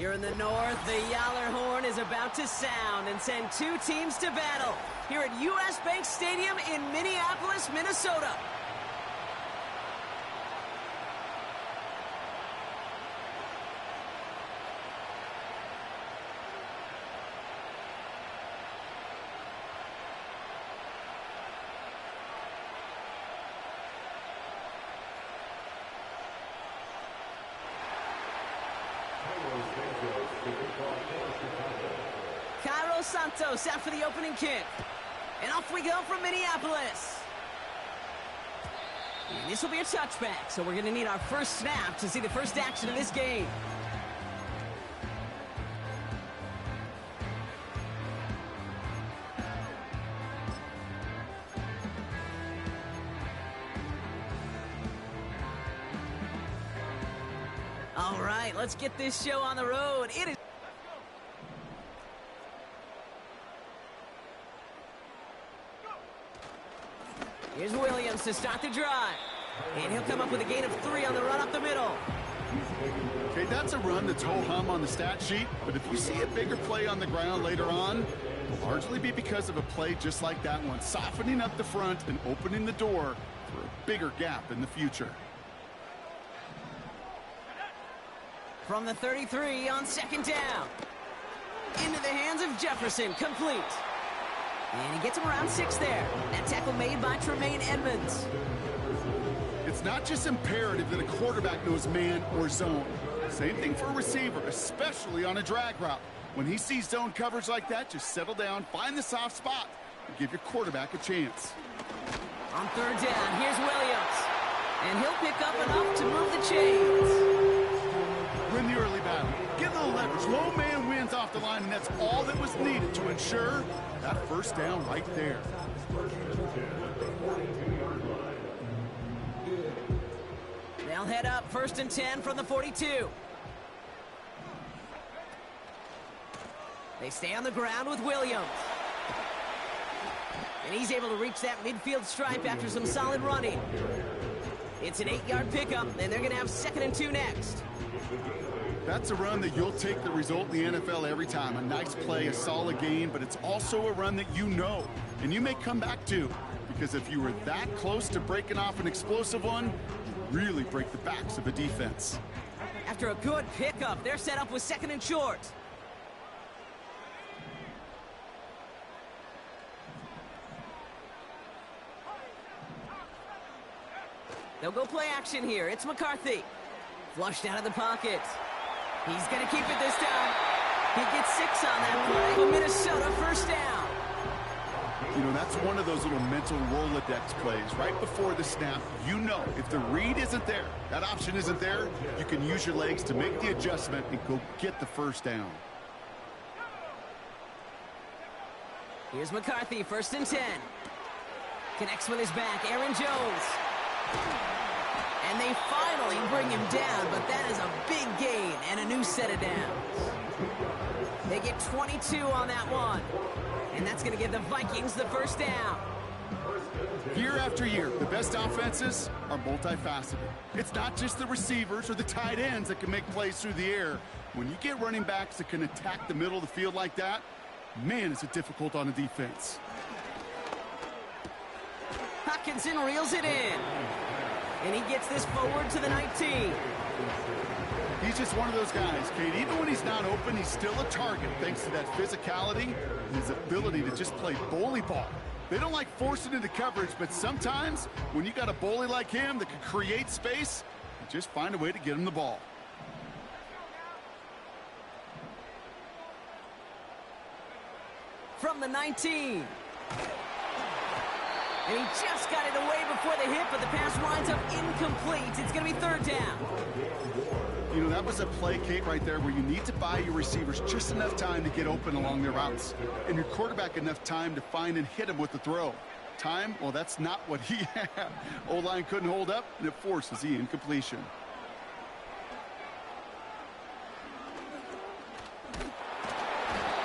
Here in the north, the Yowler horn is about to sound and send two teams to battle here at U.S. Bank Stadium in Minneapolis, Minnesota. Santos out for the opening kick. And off we go from Minneapolis. And this will be a touchback, so we're going to need our first snap to see the first action of this game. All right, let's get this show on the road. It is... Here's Williams to start the drive. And he'll come up with a gain of 3 on the run up the middle. Okay, that's a run that's ho-hum on the stat sheet, but if you see a bigger play on the ground later on, it'll largely be because of a play just like that one, softening up the front and opening the door for a bigger gap in the future. From the 33 on second down. Into the hands of Jefferson, complete. And he gets him around 6 there. That tackle made by Tremaine Edmonds. It's not just imperative that a quarterback knows man or zone. Same thing for a receiver, especially on a drag route. When he sees zone coverage like that, just settle down, find the soft spot, and give your quarterback a chance. On third down, here's Williams. And he'll pick up enough to move the chains. Win the early battle. Get a little leverage. Low man wins off the line, and that's all that was needed to ensure that first down right there. They'll head up 1st and 10 from the 42. They stay on the ground with Williams. And he's able to reach that midfield stripe after some solid running. It's an 8-yard pickup, and they're going to have 2nd and 2 next. That's a run that you'll take the result in the NFL every time. A nice play, a solid gain, but it's also a run that you know, and you may come back to. Because if you were that close to breaking off an explosive one, you really break the backs of a defense. After a good pickup, they're set up with 2nd and short. They'll go play action here. It's McCarthy. Flushed out of the pocket. He's going to keep it this time. He gets 6 on that play. Minnesota first down. You know, that's one of those little mental Rolodex plays. Right before the snap, you know if the read isn't there, that option isn't there, you can use your legs to make the adjustment and go get the first down. Here's McCarthy, 1st and 10. Connects with his back, Aaron Jones. And they finally bring him down, but that is a big gain and a new set of downs. They get 22 on that one. And that's going to give the Vikings the first down. Year after year, the best offenses are multifaceted. It's not just the receivers or the tight ends that can make plays through the air. When you get running backs that can attack the middle of the field like that, man, is it difficult on a defense. Hockenson reels it in. And he gets this forward to the 19. He's just one of those guys, Kate. Even when he's not open, he's still a target thanks to that physicality and his ability to just play bully ball. They don't like forcing into coverage, but sometimes when you got a bully like him that can create space, you just find a way to get him the ball. From the 19. And he just got it away before the hit, but the pass winds up incomplete. It's going to be 3rd down. You know, that was a play, Kate, right there where you need to buy your receivers just enough time to get open along their routes. And your quarterback enough time to find and hit him with the throw. Time, well, that's not what he had. O-line couldn't hold up, and it forces the incompletion. The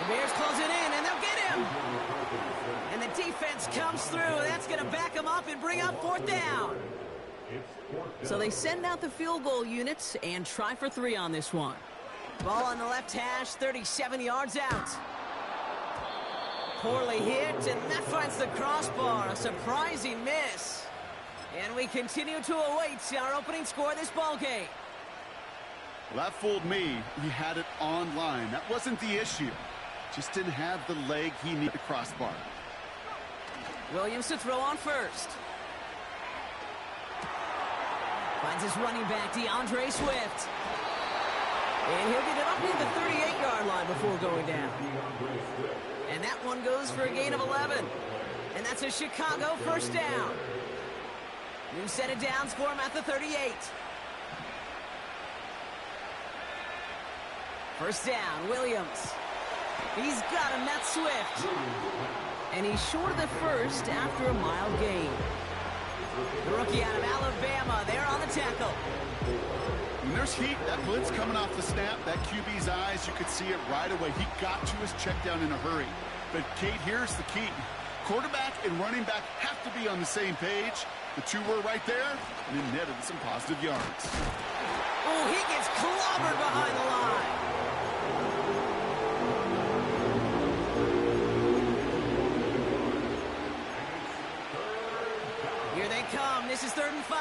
Bears close it in, and they'll get him. And the defense comes through. That's going to back them up and bring up 4th down. So they send out the field goal units and try for 3 on this one. Ball on the left hash, 37 yards out. Poorly hit, and that finds the crossbar. A surprising miss. And we continue to await our opening score of this ball game. Well, that fooled me. He had it on line. That wasn't the issue. Just didn't have the leg he needed to crossbar. Williams to throw on first. Finds his running back, DeAndre Swift. And he'll get it up near the 38-yard line before going down. And that one goes for a gain of 11. And that's a Chicago first down. New set of downs for him at the 38. First down, Williams. He's got him, that's Swift. And he's short of the first after a mild gain. The rookie out of Alabama, there on the tackle. When there's heat, that blitz coming off the snap, that QB's eyes, you could see it right away. He got to his check down in a hurry. But, Kate, here's the key. Quarterback and running back have to be on the same page. The two were right there, and it netted some positive yards. Oh, he gets clobbered behind the line. Here they come. This is 3rd and 5.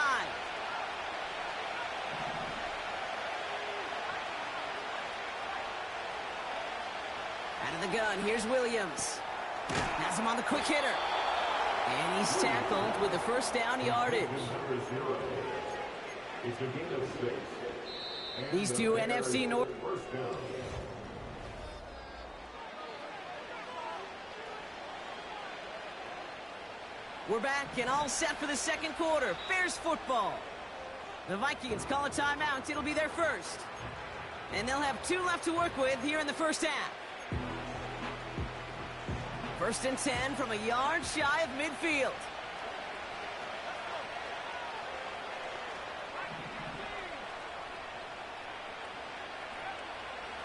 Out of the gun, here's Williams. Has him on the quick hitter. And he's tackled with the first down yardage. These two NFC North. We're back and all set for the second quarter. Bears football. The Vikings call a timeout. It'll be their first. And they'll have 2 left to work with here in the first half. 1st and 10 from a yard shy of midfield.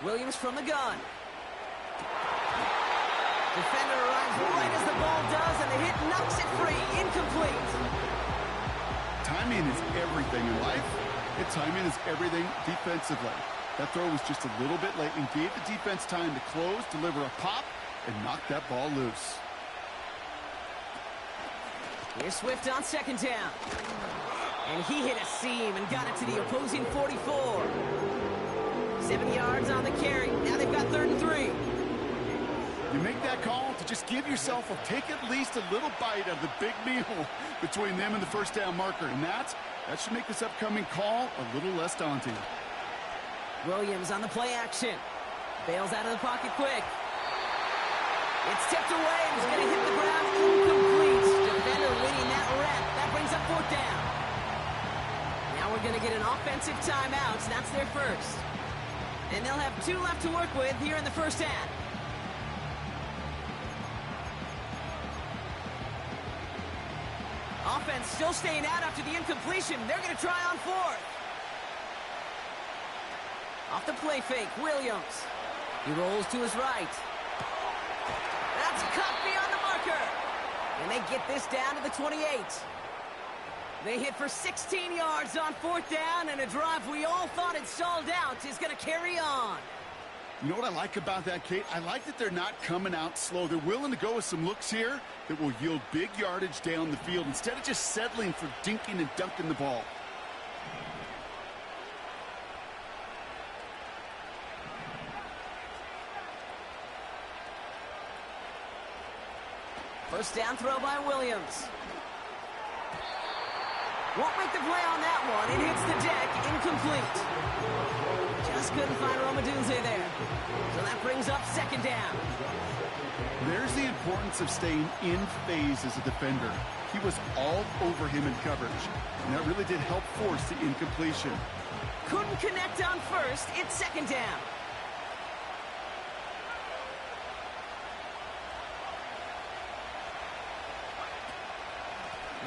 Williams from the gun. Defender arrives right as the ball does, and the hit knocks it free. Incomplete. Timing is everything in life, and timing is everything defensively. That throw was just a little bit late and gave the defense time to close, deliver a pop, and knock that ball loose. Here's Swift on 2nd down. And he hit a seam and got it to the opposing 44. 7 yards on the carry. Now they've got 3rd and 3. You make that call to just give yourself or take at least a little bite of the big meal between them and the first down marker. And that should make this upcoming call a little less daunting. Williams on the play action. Bails out of the pocket quick. It's tipped away and he's going to hit the ground. Incomplete. Defender winning that rep. That brings up 4th down. Now we're going to get an offensive timeout. That's their first. And they'll have 2 left to work with here in the first half. Offense still staying out after the incompletion. They're going to try on 4th. Off the play fake, Williams. He rolls to his right. That's cut beyond the marker. And they get this down to the 28. They hit for 16 yards on 4th down, and a drive we all thought had stalled out is going to carry on. You know what I like about that, Kate? I like that they're not coming out slow. They're willing to go with some looks here that will yield big yardage down the field instead of just settling for dinking and dunking the ball. First down throw by Williams. Won't make the play on that one. It hits the deck, incomplete. Just couldn't find Romadunze there. So that brings up 2nd down. There's the importance of staying in phase as a defender. He was all over him in coverage, and that really did help force the incompletion. Couldn't connect on 1st. It's 2nd down.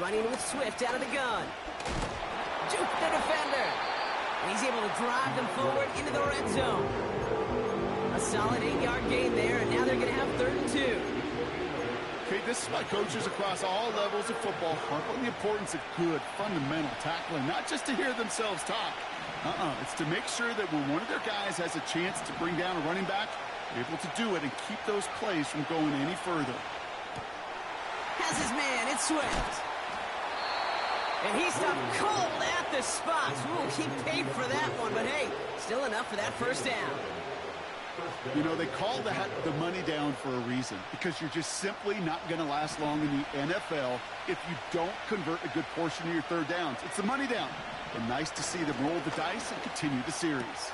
Running with Swift out of the gun. Juke the defender. And he's able to drive them forward into the red zone. A solid 8-yard gain there, and now they're going to have 3rd and 2. Okay, this is why coaches across all levels of football harp on the importance of good, fundamental tackling, not just to hear themselves talk, It's to make sure that when one of their guys has a chance to bring down a running back, they're able to do it and keep those plays from going any further. Has his man, it's Swift. And he stopped cold at the spot. Ooh, he paid for that one, but hey, still enough for that first down. You know, they call that the money down for a reason, because you're just simply not going to last long in the NFL if you don't convert a good portion of your third downs. It's the money down. And nice to see them roll the dice and continue the series.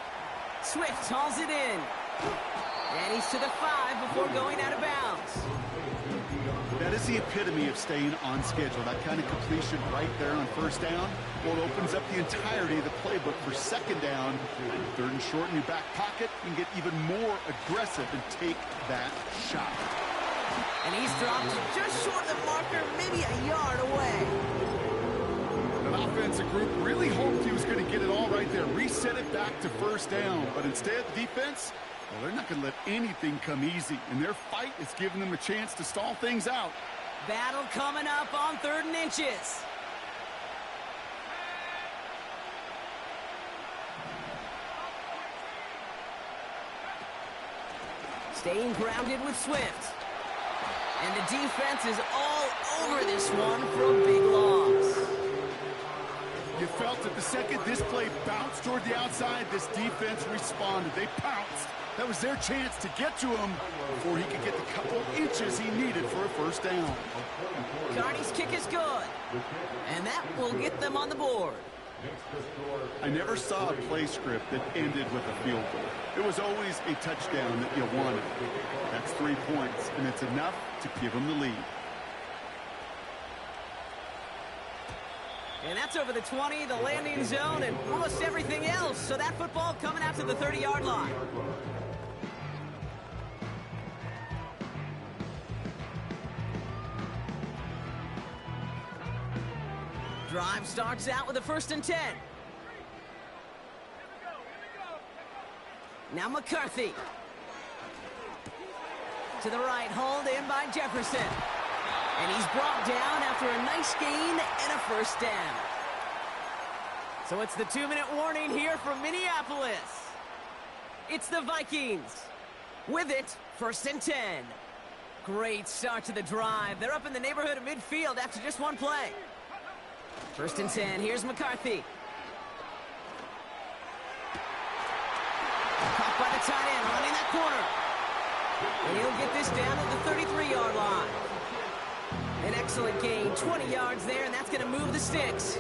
Swift hauls it in. And he's to the 5 before going out of bounds. That is the epitome of staying on schedule. That kind of completion right there on first down. Well, it opens up the entirety of the playbook for second down. Third and short in your back pocket. You can get even more aggressive and take that shot. And he's dropped just short of the marker, maybe a yard away. The offensive group really hoped he was going to get it all right there. Reset it back to first down. But instead, the defense, well, they're not going to let anything come easy. And their fight is giving them a chance to stall things out. Battle coming up on 3rd and inches. Staying grounded with Swift. And the defense is all over this one for a big loss. You felt it the second this play bounced toward the outside, this defense responded. They pounced. That was their chance to get to him before he could get the couple inches he needed for a first down. Carney's kick is good. And that will get them on the board. I never saw a play script that ended with a field goal. It was always a touchdown that you wanted. That's 3 points, and it's enough to give them the lead. And that's over the 20, the landing zone, and almost everything else. So that football coming out to the 30-yard line. Drive starts out with a 1st and 10. Now McCarthy. To the right, hauled in by Jefferson. And he's brought down after a nice gain and a first down. So it's the 2-minute warning here from Minneapolis. It's the Vikings. With it, 1st and 10. Great start to the drive. They're up in the neighborhood of midfield after just one play. 1st and 10. Here's McCarthy. Caught by the tight end, running that corner. And he'll get this down at the 33-yard line. An excellent gain, 20 yards there, and that's going to move the sticks.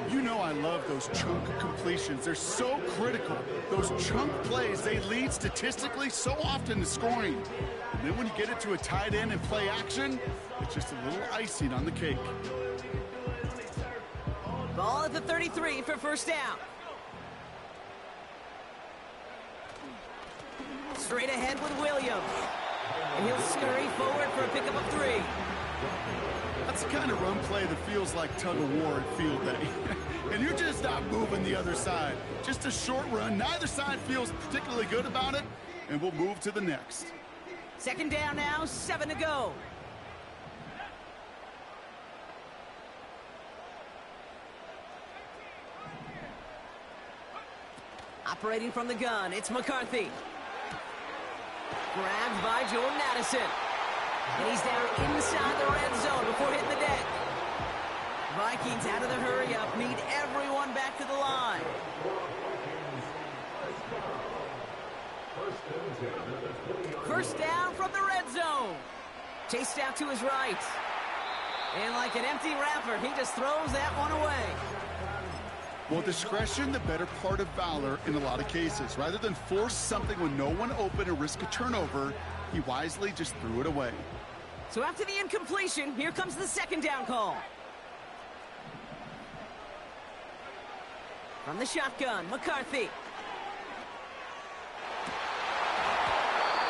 You know I love those chunk completions. They're so critical. Those chunk plays, they lead statistically so often to scoring. And then when you get it to a tight end and play action, it's just a little icing on the cake. Ball at the 33 for first down. Straight ahead with Williams. And he'll scurry forward for a pickup of 3. That's the kind of run play that feels like tug-of-war at field day. And you're just not moving the other side. Just a short run. Neither side feels particularly good about it. And we'll move to the next. 2nd down now, 7 to go. Operating from the gun, it's McCarthy. Grabbed by Jordan Addison. And he's down inside the red zone before hitting the deck. Vikings out of the hurry-up, need everyone back to the line. First down from the red zone. Chased out to his right. And like an empty wrapper, he just throws that one away. Well, discretion, the better part of valor in a lot of cases. Rather than force something when no one open and risk a turnover, he wisely just threw it away. So after the incompletion, here comes the 2nd down call. From the shotgun, McCarthy.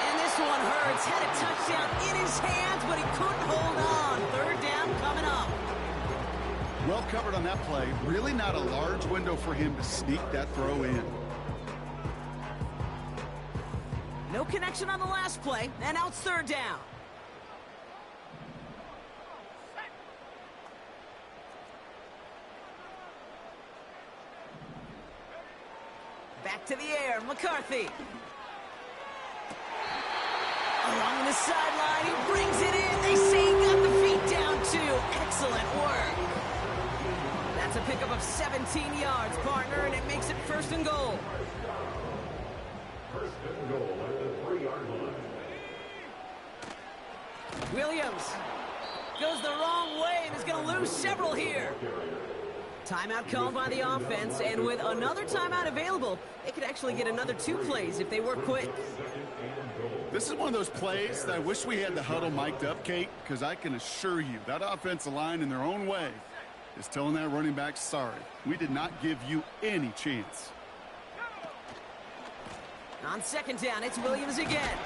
And this one hurts. Had a touchdown in his hands, but he couldn't hold on. 3rd down coming up. Well covered on that play. Really not a large window for him to sneak that throw in. No connection on the last play, and now it's 3rd down. Back to the air, McCarthy. Along the sideline, he brings it in. They say he got the feet down too. Excellent work. That's a pickup of 17 yards, partner, and it makes it 1st and goal. 1st and goal at the 3-yard line. Williams goes the wrong way and is going to lose several here. Timeout called by the offense, and with another timeout available, they could actually get another 2 plays if they work quick. This is one of those plays that I wish we had the huddle mic'd up, Kate, because I can assure you that offensive line in their own way is telling that running back, sorry, we did not give you any chance. On 2nd down, it's Williams again.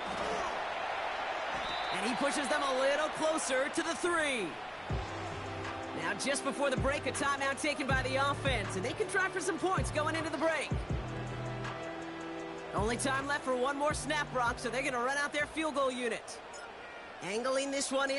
And he pushes them a little closer to the 3. Now, just before the break, a timeout taken by the offense, and they can try for some points going into the break. Only time left for one more snap, Brock, so they're going to run out their field goal unit. Angling this one in.